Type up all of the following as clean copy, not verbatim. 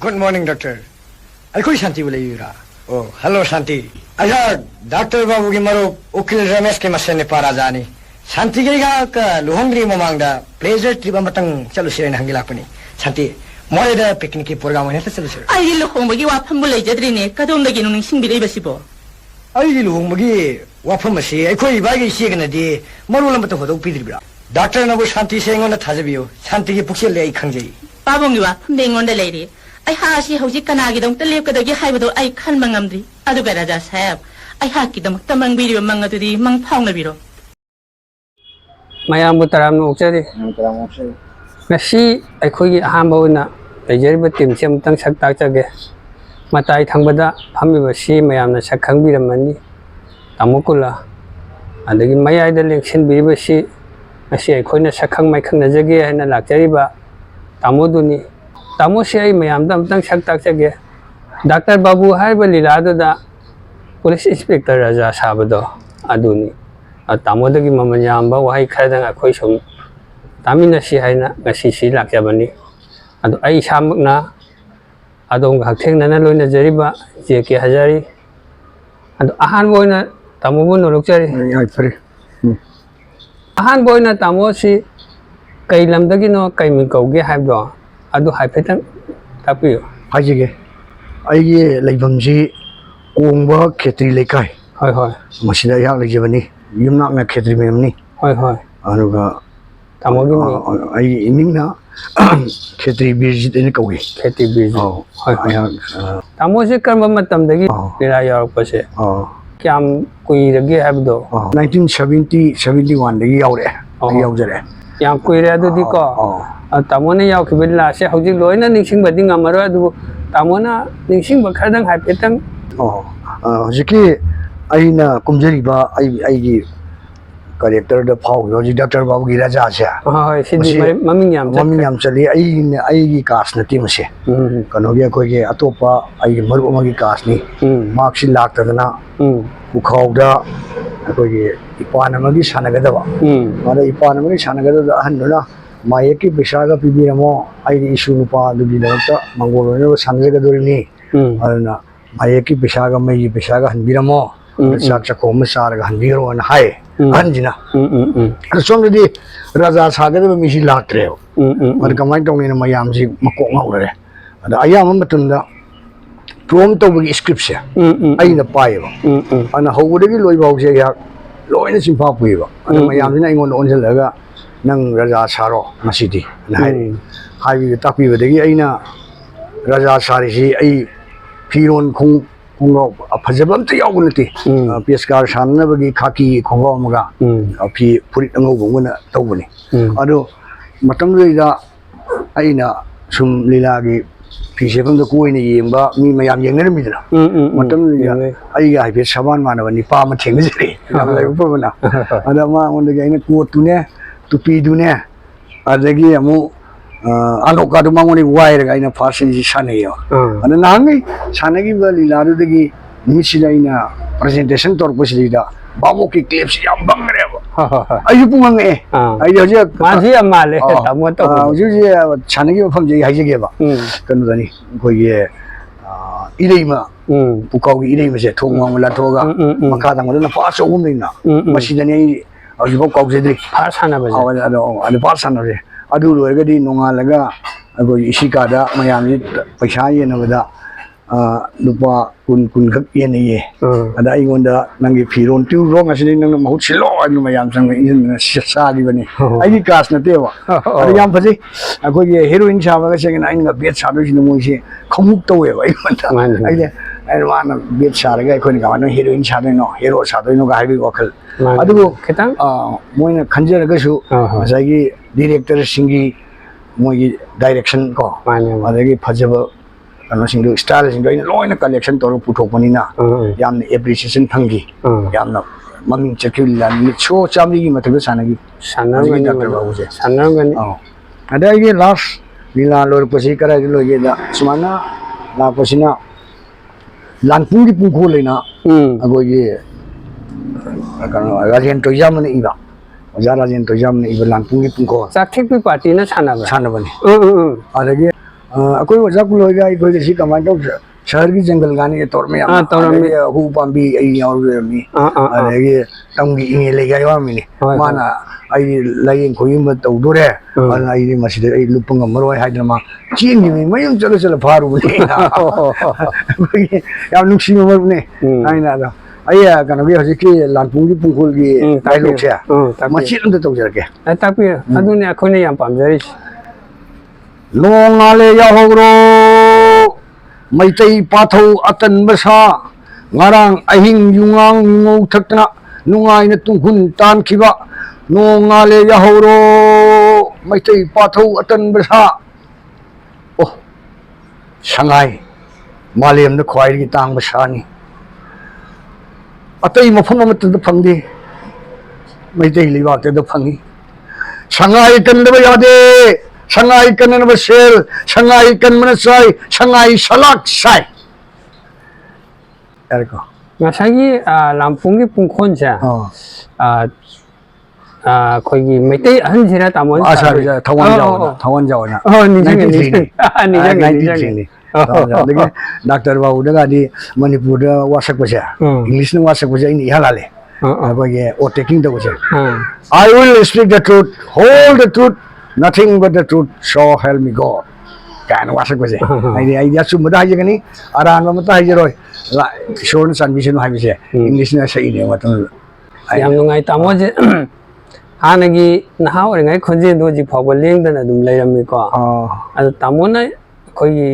Good morning, doctor. I could Shanti will you. Oh, hello, Shanti. I heard Dr. Babu Gimaru, Ukil Ramesh Kemasene Parazani. Shanti Giga, Luhongri Mamanga, pleasure Tribamatang, Chalusian Hangilapani. Shanti, more the picnic program when it's a solution. I look home, you are humble, Jadrine, Kadon the Ginning, Believable. I will Magi, Wapamasi, I could buy a shake in a day, Morulamato Pidibra. Doctor Nabu Shanti saying on the Tazabio, Shanti Puxile Kanji. Babong you up, being on the lady. I have she Hosi Kanagi don't live at the Haido, I can mangamdi. Adubera just have. I haki them, Tamang video manga to the Mang Pongabiro. Maya Mutaram Oxeri. Messi, I could get Hambona, the Jerry Tim Sim Tang Saktage. Matai Tangbada, Hamibashi, Mayam the Sakang Biramani, Tamukula, and the Maya the Linkshin Bibashi, Messi, I couldn't Sakang my Kanazagi and the Lakariba, Tamuduni, Tamoshi, Mayam Tang Saktage. Dr. Babu Harbali Lada, Police Inspector Raja Sabado, Aduni, a Tamodagi Mamayamba, why Kadan a question. Tamina Shihana, Messi Lakabani, and I Shamna. Adong Haking Nanalo Jariba, Jaki Hazari, and Ahan Boyna Tamuno Luxury. Ahan Boyna Tamosi, Kailam Dagino, Kaimiko, Gehabo, Adu Hypetan Tapio. Hajige, I Labamji, Umba Ketri Lekai, Hoi hoi, Machina Yalajavani, you not make Ketri Memni, hoi hoi, Anuga Tamogini, I Nina Ketri Birgit in a Kawi. Ketty busy. Oh, Hoi hoi. Tamosi Karmamatam Dagi, Piraya Pase. Oh, Kiam Kui the Gabdo. 1970, 71, the Yaure, Yaure. Yam Kuira Dico. Tamona Yakubilla, Shahoji Loina, Nixing, but Dingamara, Tamona, Nixing, but Kadang Hypetan. Oh, Ziki, Aina Kumjariba, I character the power, Dr. Babu Raja. Oh, she did Mammiam, Mammiam Sali, I cast the Timothy. Kanogia Koye, Atopa, I Murumagi Casni, Marxi Lactana, Bukauda, Ipanamagi Sanagadava. Mother Ipanamagi Sanagada Handuna, Mayaki Bishaga Pibiramo, I issue Nupa, the Dinota, Mangolo, Sanagadurini, Mayaki Bishaga, May Bishaga and Biramo, Sacha Commissar and Biro and High. Anjina. Some of the Raza Saga, Mishi Latre, but command on in Mayamzi, Makoma. And I am Matunda Pronto scripture. I in the Pio. And how would you look about Loinus in Papua? And Mayamina on Onzelaga, Nang Raza Saro, Masiti, and I will talk with the Aina Raza Sarishi, a Piron Kung. A Pazabam to Yagunity, Piescar Shan never be khaki, Kongomaga, a P put it over when a Tobani. Although Matamrida Aina, some Lilagi, Pisha from the Kuini, but me, my young Yermidra. Matamrida, I get Shaban man of a Nipama Tingley. And I'm on the game to Pidune, as they give a move. Anokadumangoni wire in a passage Shaneo. And then Nangi, Sanagi Ladu de Michina presentation to Pusilida, Baboki clips, Yambangreva. Are you Pumang? I just Mazia Male, Chanagi from the Hajigeva, Kanani, Goye, Ilima, Pukawi Ilima, Tonga, Latoga, Makadam, and a pass of woman now. Machinani, or you book of the Parsana, and the Parsana. Adu Lugadi, Nongalaga, Ishikada, Miami, Pashai, and Avada, Lupa, Kun Yeni, and I wonder Nangi Piron, too wrong as in the Mochilo, and Mayam in Sadi. I did cast Nateva. I am Pasi, I got a heroine Chava saying, I'm a bit savage in the Moshi, come to away. I want a bit Saraga, I couldn't go on a heroine Sadino, hero Sadino, Gavi vocal. I do when a Kanjaragashu, Zagi. Director Singi Moy direction ko. Adagi Pajaba and stars in a collection to Putopanina. Yam appreciation Tangi. Yam Mammy Chakil and show Chambi Matasanagi. Sanang. And I get last Villa Lord Pasika, Sumana, La Pasina Lanpuri Pukulina. I go ye. I can't to Yaman Eva. Jarajan to Jam, even Lampungi Punko. Sakti party, not Sanabani. Sanabani. अकोई वजह को लोग आई कोई किसी command तो शहर की जंगल गाने के तौर में हु पाम्बी आई और मी अरे तम की इंगे ले गया वामी ने माना आई लाइन कोई मत उधर है और आई मस्जिद आई लुपंग मरो है हैदराबाद चीन में मैं चलो चलो फारू ने यार नुक्सी में मर ने आई ना अయ్యా కనుక హజికి లాంపుంగి పుంగుల్గి డైలాగ్ చే మచిన్ ద తోజరకే తాపి అదునే అఖోనే యం పామ్జరి లోంగాలే యాహోగ్రో మైతై పాథౌ అతన్ బసా ngarang ahing yungang ngau thakna nungai na tunghun tan khiba nongale yahoro maitai pathau atan basa oh sangai malem na khwai gi tang basa ni अतई मफम अमत फंगी मैते लिबाक फंगी संगाई कन्नब यादे संगाई कन्नब सेल संगाई कन्मन साई संगाई सलाक साई एरको ngasaigi lampungi pungkhonja khoigi maitai ahan jira tamon asa thawan jawana ni देखिए डॉक्टर बाबू ने गाड़ी मणिपुर वासक बचा इंग्लिश में वासक बचा इन यहाँ लाले अब ये ओ टेकिंग तो बचा I will speak the truth hold the truth nothing but the truth so help me God क्या वासक बचा आई या सुबह दा जगह नहीं आराम में मत आई जरोय शोन संबिशन हाई बचा इंग्लिश में सही नहीं मतलब yang nungai tamoje hanagi naha oringai khonje doji phawaleng dana dum leirammi ko adu tamona khoi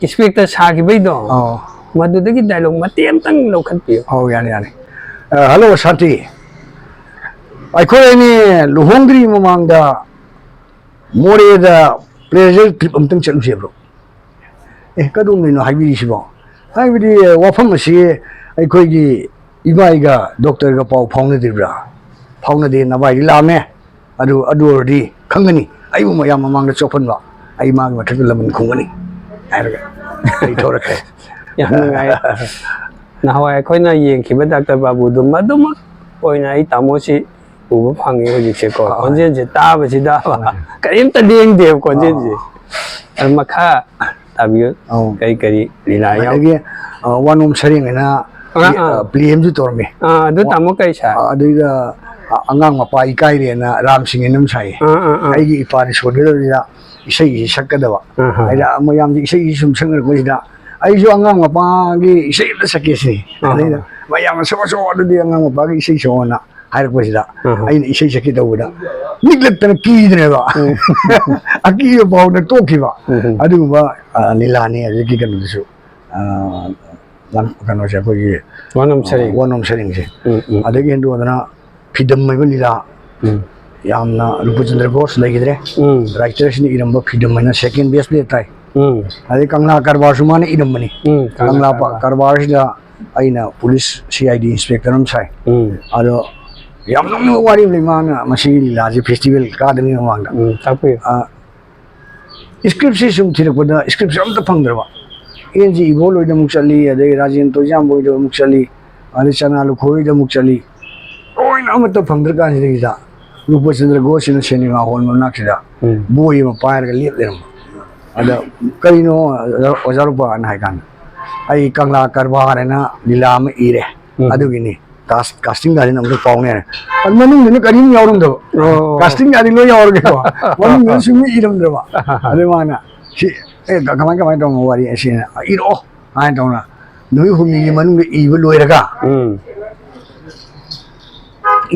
speaker सागी बैदो मधुदगी डायलॉग मतेम तंग लौखन पियो हो यानी यानी हेलो शांति अखोनी लुहोंग्री ममांगदा मोरेदा प्लेजर ट्रिप अमतंग चलुसे ब्रो ए कदुम नो हाइबिरी सिबो हाइबिरी वाफम से अखोगी इबाइगा डॉक्टर गा पाव फाउने दिब्रा फाउने दे नबाई लामे अदुरदी खंगनी आइबु मयाम ममांगदा चोफनबा आई माग मथक लमन खुंगनी nahawai akhoi yeng khiba doctor babu dum madum oina ai tamosi uba phangi hoji che ko konjen je ta ba ji da ba karim ta ding de konjen je ar makha tabiyo kai kari lila ya ge wanum saring na pm ji tor me adu tamo kai sa adu ga angang mapa ikai re na ram singh nam sai ai gi ipa ni so de ya isai sakadaba ai da mayam ji isai sum sangar ko da ai jo angang mapa gi isai da sakesi ai da mayam so so adu di angang mapa gi isai so na hai ko da ai isai sakki da uda niglek tan ki de ba aki yo ba na to ki ba adu ba nilani ai gi kan su lam kan wa ko gi wanam saring se adagi ndu na fidam mai lila यामना रूपचंद्र घोष लगिद्रे writers ने इरंबा फिडम मैना second base ले ताई अदे कंगला करवासु माने इरंबनी कंगला करवास दा आइना पुलिस सीआईडी इंस्पेक्टर हम साई अदो यामनो वारी लिमाना मसी लाजी फेस्टिवल कादनी मांगदा तापे स्क्रिप्ट से सुम थिरपदा स्क्रिप्ट हम त फंगदरबा एनजी इवोल होइदा मुक्चली अदे राजेन तो जाम होइदा मुक्चली अदे चनालु खोइदा मुक्चली ओइना मत फंगदर का जिदा रूपचंद्र घोष ने सिनेमा हॉल में नाक्षिदा बोई में पायर का लेप देरम अदा कईनो ओजारुपा ना है कान आई कंगला करवार है ना लीला में इरे अदुगिनी कास्टिंग गाली नमक पाउने है और मनुंग ने करीम यावरम दो कास्टिंग गाली लो यावर के मनुंग ने सुमी इरम दरवा अदे माना सी ए कमाई तो वारी ऐसी है इरो आए तो ना नुई हुमी मनुंग इव लोयरगा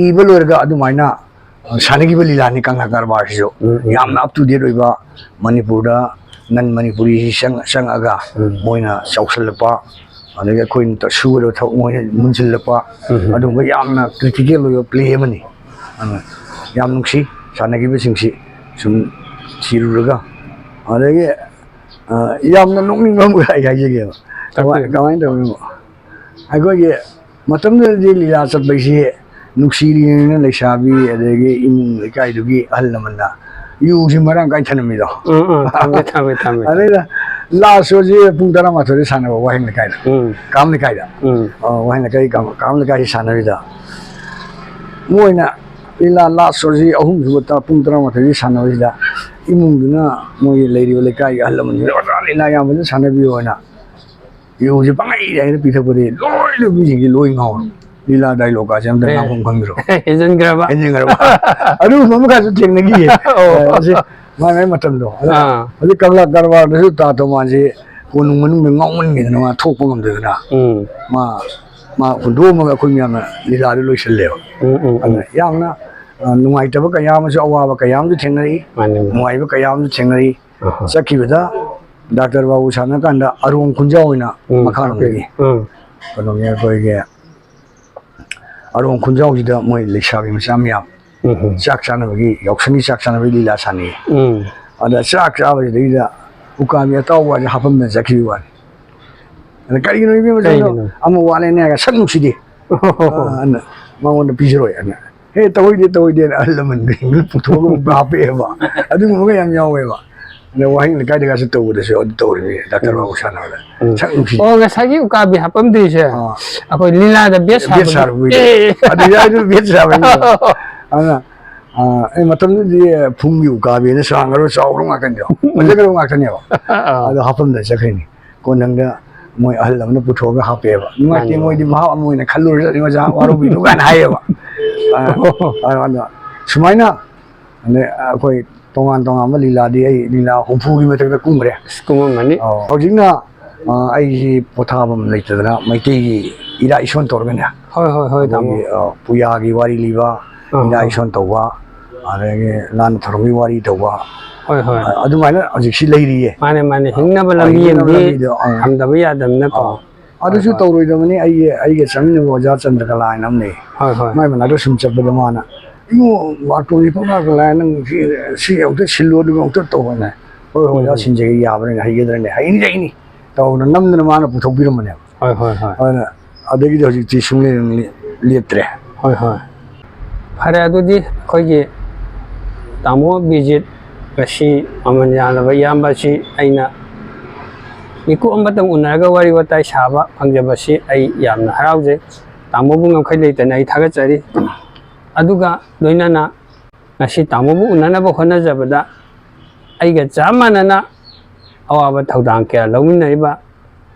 इव लोयरगा अदु माइना सानगी लीलानी कंगला कारबार जो यामना अप टू डेट होइबा मणिपुर नन मणिपुरी संग अगा मोइना चौसलपा अदगे कोइन त सुरो थ मोइना मुनसिलपा अदुबा यामना क्रिटिकल होयो प्ले मनी याम नुक्सी सानगी बिसिंगसी सुम सिरुरगा अदगे यामना नोंगिंग बम गायजेगे कमाइन दो अगोगे मतम दे लीला चतबैसी नुक्सीरी ने लेसाबी अदगे इमुंग लेकाइदुगी अहल नमना युसी मरांग गाय थनमिदो थामे अरे लास्ट जे पुंग तरा माथरे सानबो वाहिन लेकाइदा काम लेकाइदा वाहिन लेकाइ काम लेकाइ सानबिदा मोइना इला लास्ट जे अहुम जुबता पुंग तरा माथरे सानबिदा imungduna moi leiri wale kai halam ni ila ya mun sana bi wana yu ji bangai ya ni pitha puri loi lo bi ji loi ngaw lila dialogue ka jam da na khong khang ro Ejen graba. enjing garba adu mama ka su theng nagi ase mai matam do adu kamla garba da su ta to ma ji ko nu mun ngaw mun ni na ma thok pa ngam de na ma kundu ma ko nya na lila lo shil le yang na nungai ta ba ka ya ma su awa ba ka ya ma theng ngai nungai ba ka ya ma theng ngai sakhi ba Dr. Babu sana kan da arung kunjau ina makan lagi kono me ko ge arung kunjau ji da moi lekshabi masam ya chak sana bagi yoksani chak sana bagi lila sani ada chak sa ba ji da ukami taw wa hapam na zakhi wa ana kari no bi ma jo am wa le ne ga saknu si di ana ma won da pijro ya na he tawai de alaman bi puto ko ba pe ba adu mo ga yam yaw we ba ne wa hin ka de ga se to de se to ri Dr. Babu sana la saknu si Oh, ngasagi ukabi hapam di siya. Ako lila da biasa. biasa bu adu ya du biasa ba ana matam di phumi ukabi ne sang ro chaw ro nga kan jo ma je ro nga kan yo adu hapam da sakhi ni ko nang da moi ahlam na puto ga hape ba nga ti moi di ma moi na khallu ri ma ja wa ro bi lu kan hai ba ana sumaina ne koi tongan ma lila di ai lila humpu gi metak da kumre Kuma mani. hojingna ai potham leitadana maiti ira ison torgana Hoi tamo. puya gi wari liba ira ison towa are lan thormi wari towa Hoi. adumaina hojiksi leiriye Mane hingna balambi yamdi hamdaba yadam na ko. adusu tawroidamani ai ge samina boja chandrakala namne Hoi. mai mana do sum chabda mana imo wato ni panga kala nang si auto sillo du auto to na hoi ya sinje ya bane hai ge dane hai ni jai ni to nam na mana puthok biram mane Hoi. ana adagi de hojik ti sumle lietre Hoi. Fare adudi kogi tamo bijit kasi amanya ba yamba si aina Iku ambatang unaga wari watai saba pangjaba si ay yamna harauje tamo bu ngam khailei tan ai thaga chari aduga loina na ngasi tamo bu unana ba khona jabada ai ga jamana na awa ba thaudang kya lawin nai ba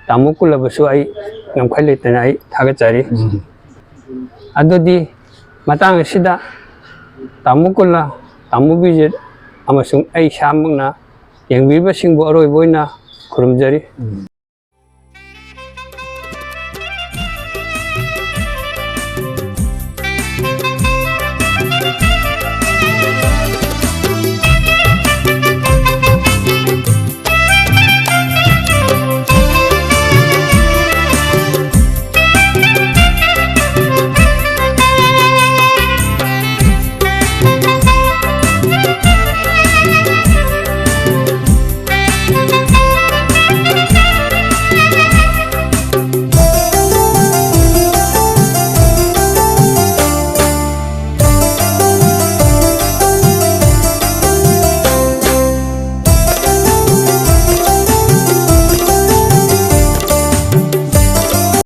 tamo kula ba su ai ngam khailei tan ai thaga chari adudi matang sida tamo kula tamo bijit amasung ai samang na yang biba singbo aroi boina kurumjari